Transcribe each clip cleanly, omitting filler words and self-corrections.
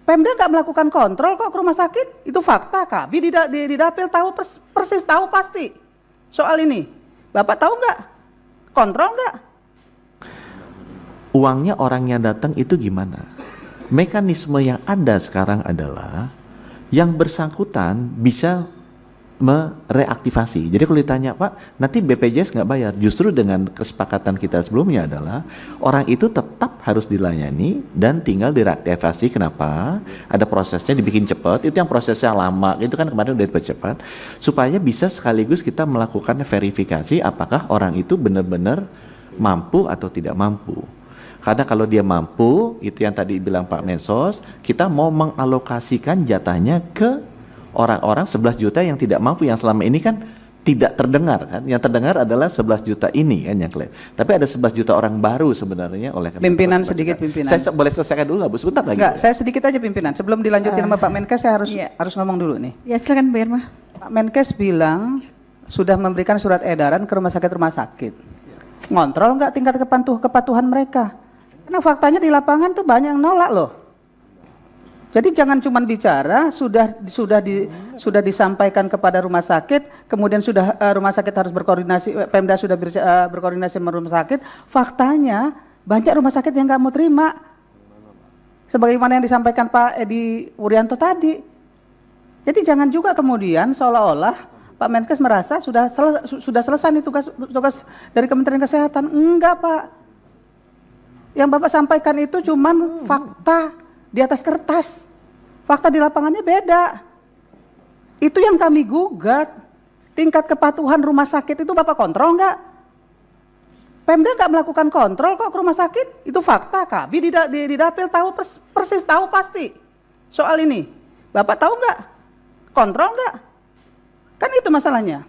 Pemda nggak melakukan kontrol kok ke rumah sakit, itu fakta. Kami di dapil tahu persis, tahu pasti soal ini. Bapak tahu nggak? Kontrol nggak? Uangnya orangnya datang itu gimana? Mekanisme yang ada sekarang adalah yang bersangkutan bisa mereaktivasi. Jadi kalau ditanya, Pak, nanti BPJS nggak bayar. Justru dengan kesepakatan kita sebelumnya adalah orang itu tetap harus dilayani dan tinggal direaktivasi. Kenapa? Ada prosesnya dibikin cepat. Itu yang prosesnya lama. Itu kan kemarin udah dipercepat supaya bisa sekaligus kita melakukan verifikasi apakah orang itu benar-benar mampu atau tidak mampu. Karena kalau dia mampu, itu yang tadi bilang Pak Mensos, kita mau mengalokasikan jatahnya ke orang-orang 11 juta yang tidak mampu, yang selama ini kan tidak terdengar kan. Yang terdengar adalah 11 juta ini kan yang klaim. Tapi ada 11 juta orang baru sebenarnya oleh pimpinan sedikit pimpinan. Saya boleh selesaikan dulu nggak Bu? Sebentar lagi. Enggak, saya sedikit aja pimpinan. Sebelum dilanjutin sama Pak Menkes, saya harus ngomong dulu nih. Ya, silakan Bu Irma. Pak Menkes bilang sudah memberikan surat edaran ke rumah sakit. Ngontrol nggak tingkat kepatuhan mereka? Karena faktanya di lapangan tuh banyak yang nolak loh. Jadi jangan cuma bicara, sudah disampaikan kepada rumah sakit, kemudian sudah rumah sakit harus berkoordinasi, Pemda sudah berkoordinasi sama rumah sakit. Faktanya banyak rumah sakit yang nggak mau terima, sebagaimana yang disampaikan Pak Edi Wuryanto tadi. Jadi jangan juga kemudian seolah-olah Pak Menkes merasa sudah selesai nih tugas dari Kementerian Kesehatan. Enggak, Pak. Yang Bapak sampaikan itu cuman fakta di atas kertas. Fakta di lapangannya beda. Itu yang kami gugat. Tingkat kepatuhan rumah sakit itu Bapak kontrol nggak? Pemda nggak melakukan kontrol kok ke rumah sakit. Itu fakta. Kami di dapil tahu persis, tahu pasti soal ini. Bapak tahu nggak? Kontrol nggak? Kan itu masalahnya.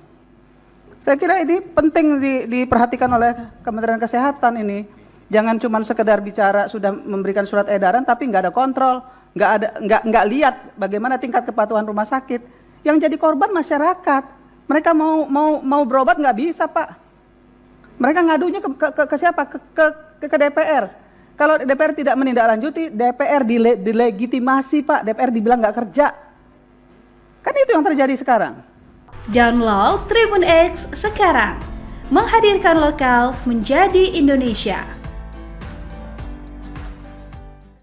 Saya kira ini penting diperhatikan oleh Kementerian Kesehatan ini. Jangan cuma sekedar bicara sudah memberikan surat edaran tapi nggak ada kontrol, nggak lihat bagaimana tingkat kepatuhan rumah sakit. Yang jadi korban masyarakat. Mereka mau berobat nggak bisa, Pak. Mereka ngadunya ke siapa? Ke DPR. Kalau DPR tidak menindaklanjuti, DPR dilegitimasi, Pak. DPR dibilang nggak kerja. Kan itu yang terjadi sekarang. Download Tribun X sekarang. Menghadirkan lokal menjadi Indonesia.